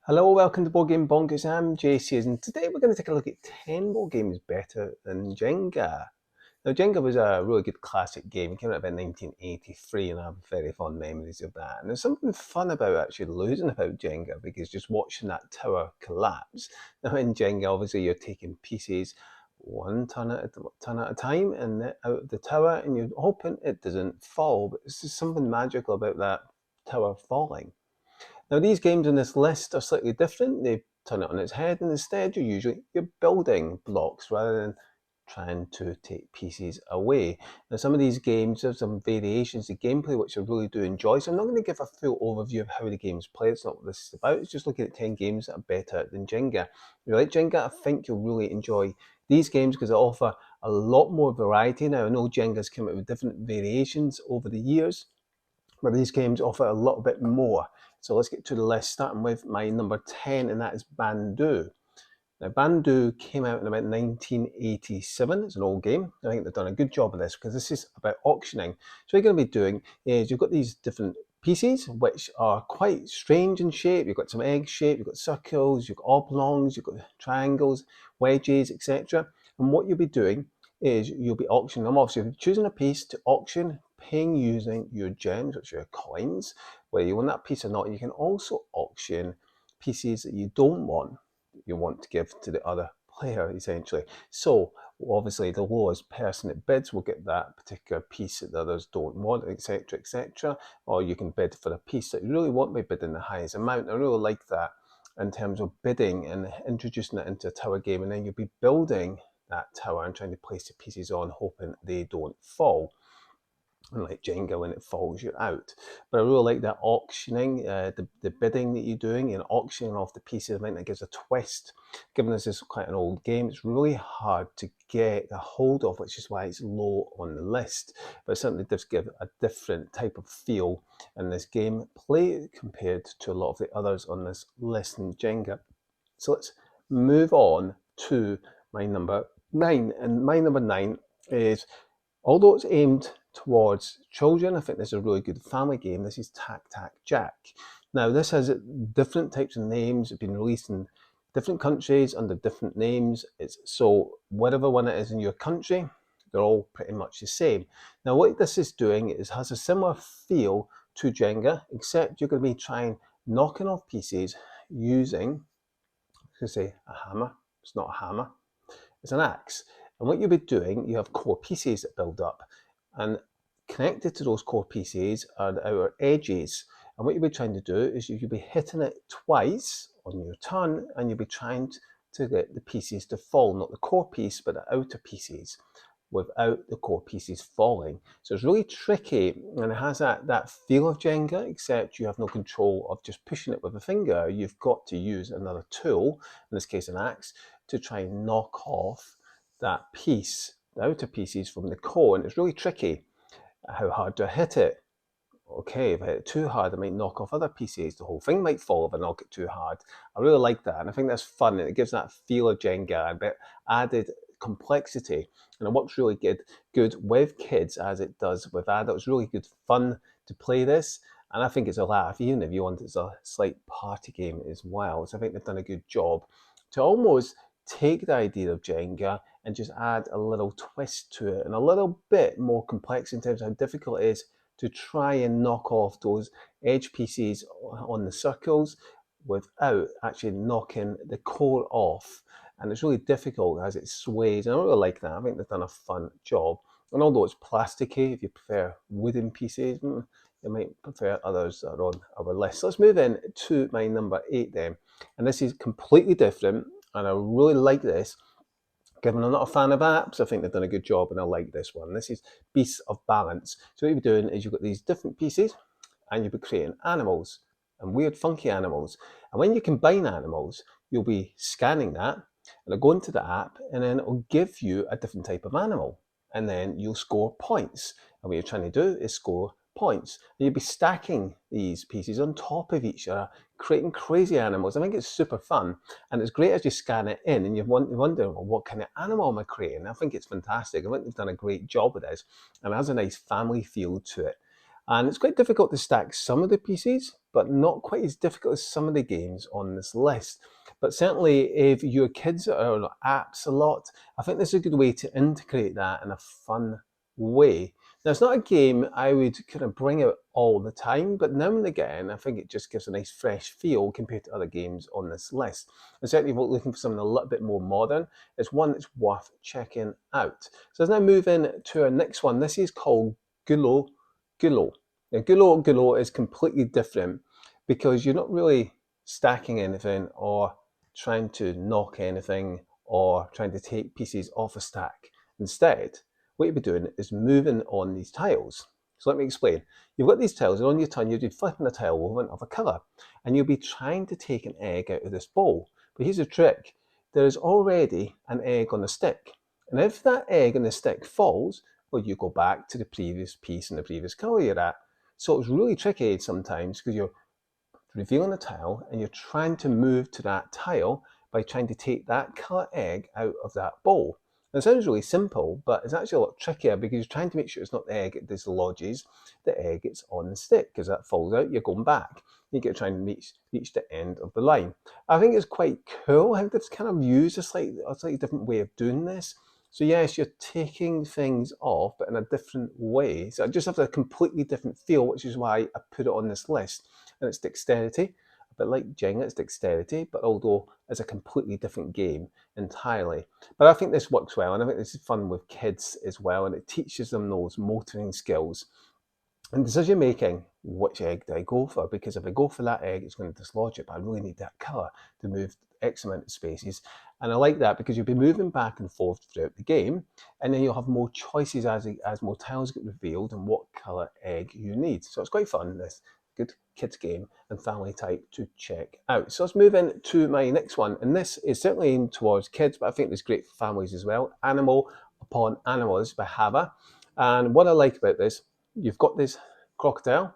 Hello, welcome to Board Game Bonkers. I'm JC, and today we're going to take a look at 10 board games better than Jenga. Now, Jenga was a really good classic game. It came out about 1983, and I have very fond memories of that. And there's something fun about actually losing about Jenga, because just watching that tower collapse. Now, in Jenga, obviously, you're taking pieces one turn at a time and out of the tower, and you're hoping it doesn't fall. But there's just something magical about that tower falling. Now, these games on this list are slightly different. They turn it on its head, and instead you're building blocks rather than trying to take pieces away. Now, some of these games have some variations of gameplay which I really do enjoy, so I'm not going to give a full overview of how the games play. It's not what this is about. It's just looking at 10 games that are better than Jenga. If you like Jenga, I think you'll really enjoy these games because they offer a lot more variety. Now, I know Jenga's come out with different variations over the years, but these games offer a little bit more. So let's get to the list, starting with my number 10, and that is Bandu. Now, Bandu came out in about 1987. It's an old game. I think they've done a good job of this because this is about auctioning. So what you're going to be doing is you've got these different pieces which are quite strange in shape. You've got some egg shape, you've got circles, you've got oblongs, you've got triangles, wedges, etc. And what you'll be doing is you'll be auctioning them off. So you're choosing a piece to auction, paying using your gems, which are your coins, whether you want that piece or not. You can also auction pieces that you don't want, you want to give to the other player, essentially. So obviously the lowest person that bids will get that particular piece that the others don't want, etc., etc. Or you can bid for a piece that you really want by bidding the highest amount. I really like that in terms of bidding and introducing it into a tower game, and then you'll be building that tower and trying to place the pieces on, hoping they don't fall. Unlike Jenga, when it falls, you're out. But I really like that auctioning, the bidding that you're doing and auctioning off the pieces. I think that gives a twist. Given this is quite an old game, it's really hard to get a hold of, which is why it's low on the list. But it certainly does give a different type of feel in this game play compared to a lot of the others on this list in Jenga. So let's move on to my number 9. And my number 9 is, although it's aimed towards children, I think this is a really good family game. This is Tac Tac Jack. Now, this has different types of names. It's been released in different countries under different names. So whatever one it is in your country, they're all pretty much the same. Now, what this is doing is has a similar feel to Jenga, except you're going to be trying knocking off pieces using, I was going to say a hammer. It's not a hammer. It's an axe. And what you'll be doing, you have core pieces that build up, and connected to those core pieces are the outer edges. And what you'll be trying to do is you'll be hitting it twice on your turn, and you'll be trying to get the pieces to fall, not the core piece, but the outer pieces, without the core pieces falling. So it's really tricky, and it has that feel of Jenga, except you have no control of just pushing it with a finger. You've got to use another tool, in this case an axe, to try and knock off that piece, the outer pieces from the core. And it's really tricky. How hard do I hit it? Okay, if I hit it too hard, I might knock off other pieces. The whole thing might fall if I knock it too hard. I really like that, and I think that's fun, and it gives that feel of Jenga, a bit added complexity, and it works really good with kids as it does with adults. Really good fun to play this, and I think it's a laugh, even if you want it as a slight party game as well. So I think they've done a good job to almost take the idea of Jenga and just add a little twist to it, and a little bit more complex in terms of how difficult it is to try and knock off those edge pieces on the circles without actually knocking the core off. And it's really difficult as it sways, and I really like that. I think they've done a fun job. And although it's plasticky, if you prefer wooden pieces, you might prefer others that are on our list. So let's move in to my number 8 then. And this is completely different, and I really like this. Given I'm not a fan of apps, I think they've done a good job, and I like this one. This is Beasts of Balance. So what you're doing is you've got these different pieces, and you'll be creating animals, and weird funky animals. And when you combine animals, you'll be scanning that, and it'll go into the app, and then it'll give you a different type of animal, and then you'll score points. And what you're trying to do is score points. And you'll be stacking these pieces on top of each other, creating crazy animals. I think it's super fun, and it's great as you scan it in and you wonder, well, what kind of animal am I creating? I think it's fantastic. I think they've done a great job with this, and it has a nice family feel to it. And it's quite difficult to stack some of the pieces, but not quite as difficult as some of the games on this list. But certainly if your kids are on apps a lot, I think this is a good way to integrate that in a fun way. Now, it's not a game I would kind of bring out all the time, but now and again, I think it just gives a nice fresh feel compared to other games on this list. And certainly if you're looking for something a little bit more modern, it's one that's worth checking out. So let's now move in to our next one. This is called Gulo Gulo. Now, Gulo Gulo is completely different because you're not really stacking anything or trying to knock anything or trying to take pieces off a stack. Instead, what you'll be doing is moving on these tiles. So let me explain. You've got these tiles, and on your turn, you'll be flipping a tile over of a colour, and you'll be trying to take an egg out of this bowl. But here's the trick. There is already an egg on the stick. And if that egg on the stick falls, well, you go back to the previous piece in the previous colour you're at. So it's really tricky sometimes because you're revealing a tile and you're trying to move to that tile by trying to take that colour egg out of that bowl. Now, it sounds really simple, but it's actually a lot trickier because you're trying to make sure it's not the egg that dislodges, the egg it's on the stick, because that falls out, you're going back. You get trying to reach the end of the line. I think it's quite cool how they've kind of used a slightly different way of doing this. So yes, you're taking things off, but in a different way. So it just has a completely different feel, which is why I put it on this list. And it's dexterity, a bit like Jenga, it's dexterity, but although it's a completely different game entirely. But I think this works well, and I think this is fun with kids as well, and it teaches them those motoring skills. And decision making, which egg do I go for? Because if I go for that egg, it's going to dislodge it, but I really need that colour to move X amount of spaces. And I like that because you'll be moving back and forth throughout the game, and then you'll have more choices as more tiles get revealed and what colour egg you need. So it's quite fun, this good kids game and family type to check out. So let's move in to my next one. And this is certainly aimed towards kids, but I think it's great for families as well. Animal Upon Animals by Hava. And what I like about this, you've got this crocodile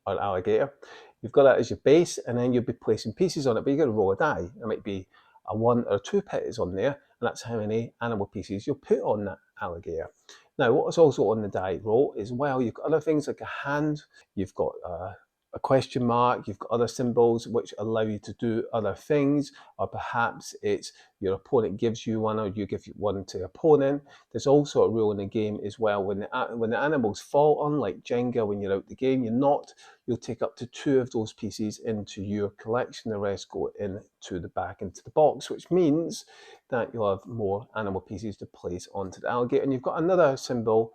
or alligator. You've got that as your base, and then you'll be placing pieces on it, but you've got to roll a die. There might be a 1 or 2 pits on there, and that's how many animal pieces you'll put on that alligator. Now, what is also on the die roll is, well, you've got other things like a hand, you've got a question mark, you've got other symbols which allow you to do other things, or perhaps it's your opponent gives you one or you give one to the opponent. There's also a rule in the game as well, when the animals fall, unlike Jenga, when you're out the game, you'll take up to 2 of those pieces into your collection, the rest go into the back into the box, which means that you'll have more animal pieces to place onto the alligator. And you've got another symbol,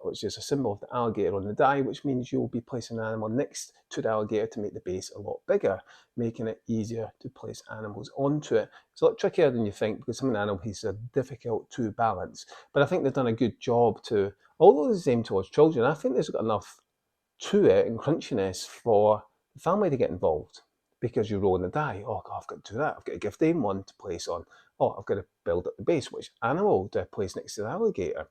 which is a symbol of the alligator on the die, which means you'll be placing an animal next to the alligator to make the base a lot bigger, making it easier to place animals onto it. It's a lot trickier than you think because some of the animal pieces are difficult to balance. But I think they've done a good job to, although it's aimed towards children, I think there's got enough to it and crunchiness for the family to get involved because you're rolling the die. Oh, God, I've got to do that. I've got to give them one to place on. Oh, I've got to build up the base. Which animal do I place next to the alligator?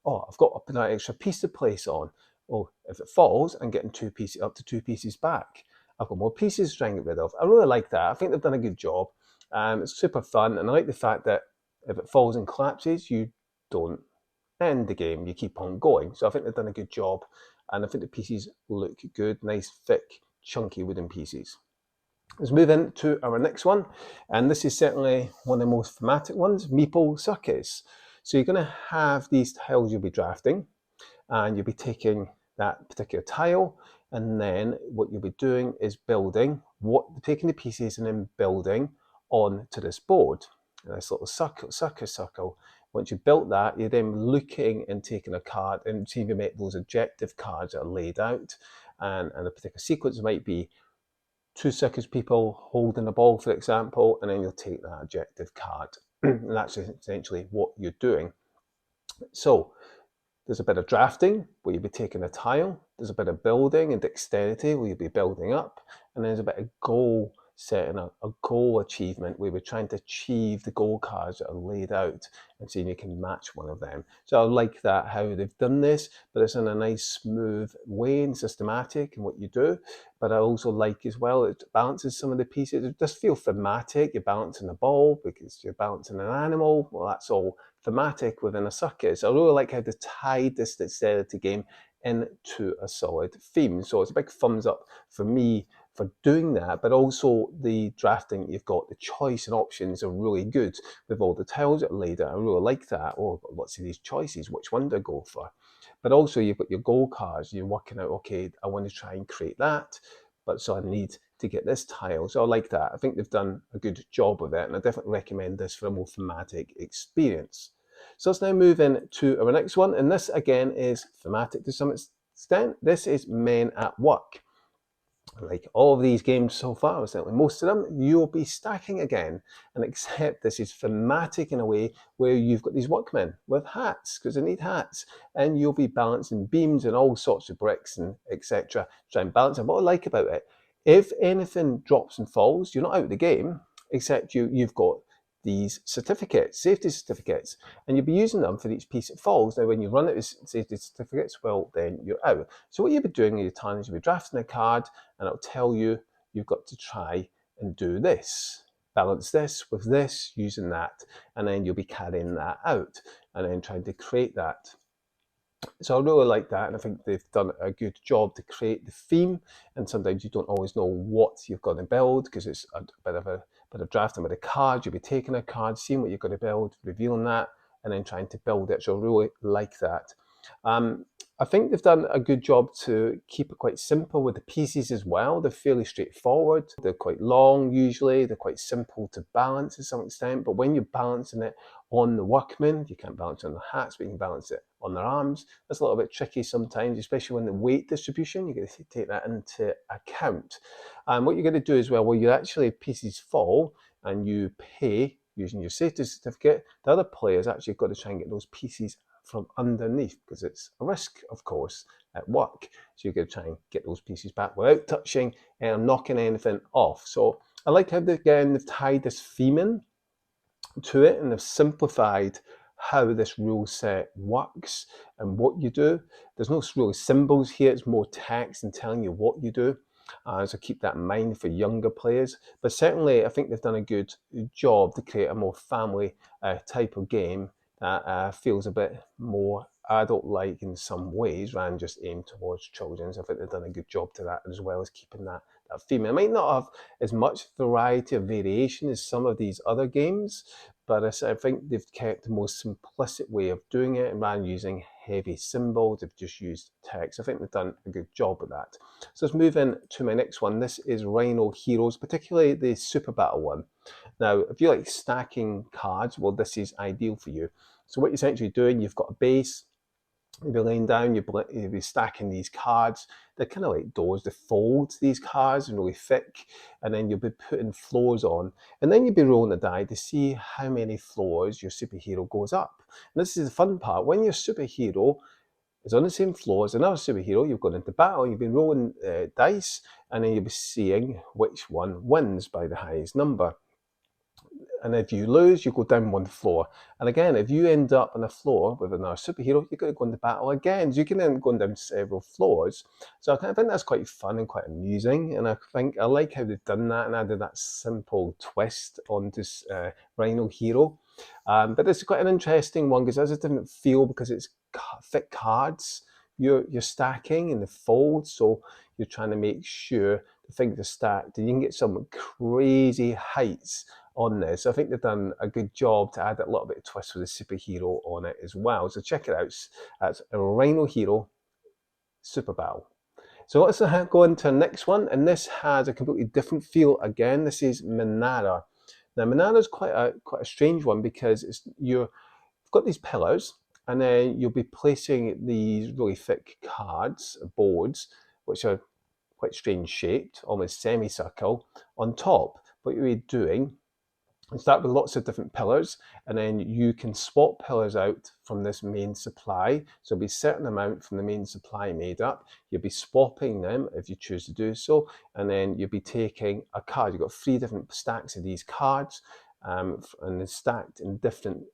Oh, I've got to put that extra piece to place on. Oh, if it falls, I'm getting up to 2 pieces back. I've got more pieces to try and get rid of. I really like that. I think they've done a good job. It's super fun, and I like the fact that if it falls and collapses, you don't end the game. You keep on going. So I think they've done a good job, and I think the pieces look good. Nice, thick, chunky wooden pieces. Let's move into our next one, and this is certainly one of the most thematic ones, Meeple Circus. So you're going to have these tiles you'll be drafting, and you'll be taking that particular tile, and then what you'll be doing is taking the pieces and then building onto this board, this little circle. Once you've built that, you're then looking and taking a card and see if you make those objective cards that are laid out, and a particular sequence might be 2 circus people holding a ball, for example, and then you'll take that objective card. And that's essentially what you're doing. So there's a bit of drafting where you'll be taking a tile, there's a bit of building and dexterity where you'll be building up, and there's a bit of goal setting, a goal achievement where we're trying to achieve the goal cards that are laid out and seeing you can match one of them. So I like that, how they've done this, but it's in a nice smooth way and systematic in what you do. But I also like as well, it balances some of the pieces. It does feel thematic. You're balancing a ball because you're balancing an animal. Well, that's all thematic within a circus. I really like how they tied this dexterity game into a solid theme. So it's a big thumbs up for me for doing that, but also the drafting you've got, the choice and options are really good with all the tiles that are laid out. I really like that. Oh, lots of these choices, which one do I go for? But also you've got your goal cards, you're working out, okay, I want to try and create that, but so I need to get this tile. So I like that. I think they've done a good job of it, and I definitely recommend this for a more thematic experience. So let's now move into our next one, and this again is thematic to some extent. This is Men at Work. Like all of these games so far, or certainly most of them, you'll be stacking again, and except this is thematic in a way where you've got these workmen with hats, because they need hats, and you'll be balancing beams and all sorts of bricks and etc. Try and balance them. What I like about it, if anything drops and falls, you're not out of the game, except you've got these certificates, safety certificates, and you'll be using them for each piece that falls. Now, when you run out of safety certificates, well, then you're out. So what you'll be doing in your turn is you'll be drafting a card, and it'll tell you you've got to try and do this. Balance this with this, using that, and then you'll be carrying that out, and then trying to create that. So I really like that, and I think they've done a good job to create the theme. And sometimes you don't always know what you've got to build, because it's a bit of drafting with a card. You'll be taking a card, seeing what you're going to build, revealing that, and then trying to build it. So I really like that. I think they've done a good job to keep it quite simple with the pieces as well. They're fairly straightforward. They're quite long usually. They're quite simple to balance to some extent. But when you're balancing it on the workmen, you can't balance it on the hats, but you can balance it on their arms. That's a little bit tricky sometimes, especially when the weight distribution, you've got to take that into account. And what you're going to do as well, where you actually pieces fall and you pay using your safety certificate, the other players actually got to try and get those pieces from underneath, because it's a risk, of course, at work. So you're going to try and get those pieces back without touching and knocking anything off. So I like how they've tied this theme in to it, and they've simplified how this rule set works and what you do. There's no really symbols here, it's more text and telling you what you do. So keep that in mind for younger players. But certainly I think they've done a good job to create a more family type of game that feels a bit more adult-like in some ways, rather than just aimed towards children. So I think they've done a good job to that, as well as keeping that theme. It might not have as much variety or variation as some of these other games, but I think they've kept the most simplistic way of doing it, and rather than using heavy symbols, they've just used text. I think they've done a good job of that. So let's move in to my next one. This is Rhino Heroes, particularly the Super Battle one. Now, if you like stacking cards, well, this is ideal for you. So what you're essentially doing, you've got a base, you'll be laying down, you'll be stacking these cards. They're kind of like doors. They fold these cards and really thick, and then you'll be putting floors on, and then you'll be rolling the die to see how many floors your superhero goes up. And this is the fun part. When your superhero is on the same floor as another superhero, you've gone into battle, you've been rolling dice, and then you'll be seeing which one wins by the highest number. And if you lose, you go down one floor. And again, if you end up on a floor with another superhero, you're going to go into battle again. So you can end up going down several floors. So I think that's quite fun and quite amusing. And I think I like how they've done that and added that simple twist on this Rhino Hero. But this is quite an interesting one, because it has a different feel, because it's thick cards you're stacking in the fold. So you're trying to make sure the things are stacked, and you can get some crazy heights on this. I think they've done a good job to add a little bit of twist with the superhero on it as well. So check it out. That's a Rhino Hero Super Battle. So let's go into our next one, and this has a completely different feel again. This is Manara. Now Manara is quite a strange one, because you've got these pillars, and then you'll be placing these really thick cards, boards, which are quite strange shaped, almost semicircle, on top. What you'll be doing, you start with lots of different pillars, and then you can swap pillars out from this main supply. So there'll be a certain amount from the main supply made up. You'll be swapping them if you choose to do so, and then you'll be taking a card. You've got 3 different stacks of these cards, and they're stacked in different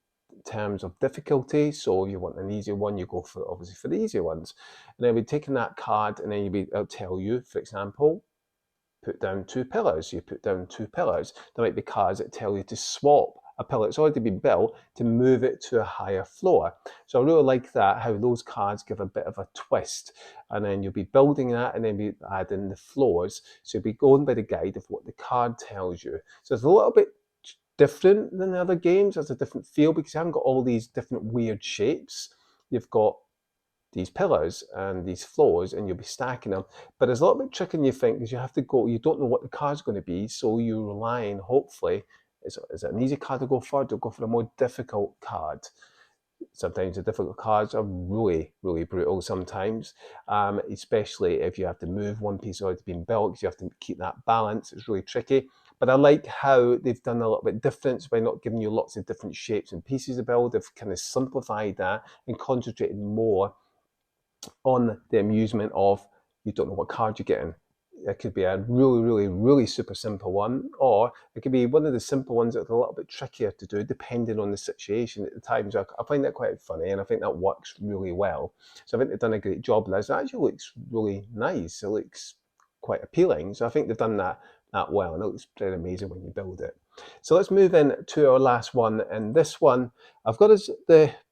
terms of difficulty. So if you want an easier one, you go for obviously for the easier ones. And then we're taking that card, and then it'll tell you, for example, put down 2 pillars. You put down 2 pillars. There might be cards that tell you to swap a pillar that's already been built to move it to a higher floor. So I really like that, how those cards give a bit of a twist. And then you'll be building that and then be adding the floors. So you'll be going by the guide of what the card tells you. So it's a little bit different than the other games. There's a different feel because you haven't got all these different weird shapes. You've got these pillars and these floors and you'll be stacking them. But it's a little bit trickier than you think because you have to go, you don't know what the card's going to be. So you rely on, hopefully, is it an easy card to go for? To go for a more difficult card. Sometimes the difficult cards are really, really brutal sometimes, especially if you have to move one piece already been built because you have to keep that balance. It's really tricky. But I like how they've done a little bit different by not giving you lots of different shapes and pieces to build. They've kind of simplified that and concentrated more on the amusement of you don't know what card you're getting. It could be a really, really, really super simple one, or it could be one of the simple ones that's a little bit trickier to do depending on the situation at the time. So I find that quite funny and I think that works really well. So I think they've done a great job with this. It actually looks really nice. It looks quite appealing. So I think they've done that well, and it looks pretty amazing when you build it. So let's move in to our last one, and this one I've got is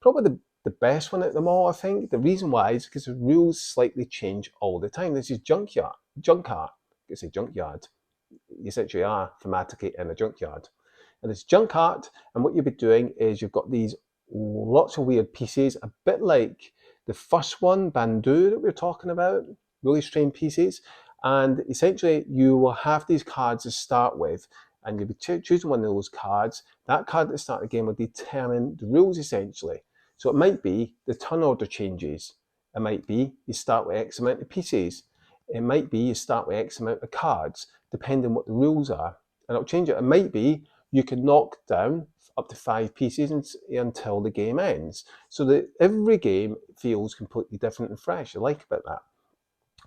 probably the best one out of them all, I think. The reason why is because the rules slightly change all the time. This is Junkyard. You say junkyard. You essentially are thematically in a junkyard. And it's junk art, and what you'll be doing is you've got these lots of weird pieces, a bit like the first one, Bandu, that we were talking about, really strange pieces. And essentially you will have these cards to start with, and you'll be choosing one of those cards. That card at the start of the game will determine the rules essentially. So it might be the turn order changes. It might be you start with X amount of pieces. It might be you start with X amount of cards, depending on what the rules are. And it'll change it. It might be you can knock down up to 5 pieces until the game ends. So that every game feels completely different and fresh. I like about that.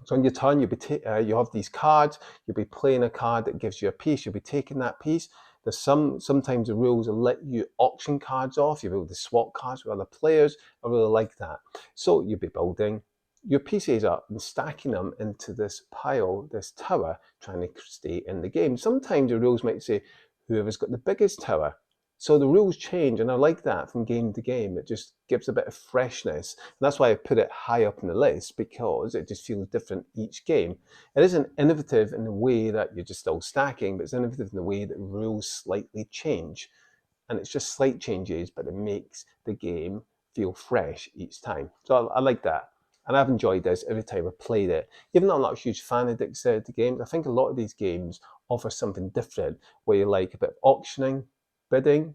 So on your turn, you have these cards. You'll be playing a card that gives you a piece. You'll be taking that piece. There's sometimes the rules will let you auction cards off. You'll be able to swap cards with other players. I really like that. So you'll be building your pieces up and stacking them into this pile, this tower, trying to stay in the game. Sometimes the rules might say whoever's got the biggest tower. So the rules change, and I like that from game to game. It just gives a bit of freshness. And that's why I put it high up in the list, because it just feels different each game. It isn't innovative in the way that you're just still stacking, but it's innovative in the way that rules slightly change. And it's just slight changes, but it makes the game feel fresh each time. So I like that. And I've enjoyed this every time I've played it. Even though I'm not a huge fan of dexterity games, I think a lot of these games offer something different, where you like a bit of auctioning, bidding.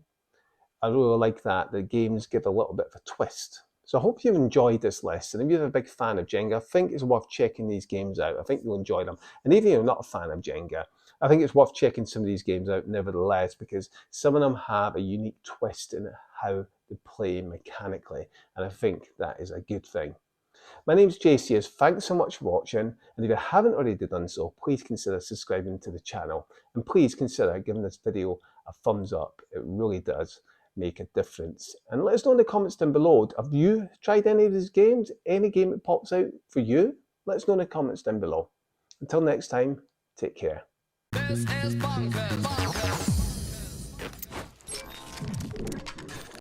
I really like that. The games give a little bit of a twist. So I hope you've enjoyed this list. And if you're a big fan of Jenga, I think it's worth checking these games out. I think you'll enjoy them. And even if you're not a fan of Jenga, I think it's worth checking some of these games out nevertheless, because some of them have a unique twist in how they play mechanically. And I think that is a good thing. My name's JC. Thanks so much for watching, and if you haven't already done so, please consider subscribing to the channel, and please consider giving this video a thumbs up. It really does make a difference. And let us know in the comments down below, have you tried any of these games? Any game that pops out for you? Let us know in the comments down below. Until next time, take care. This is Bonkers.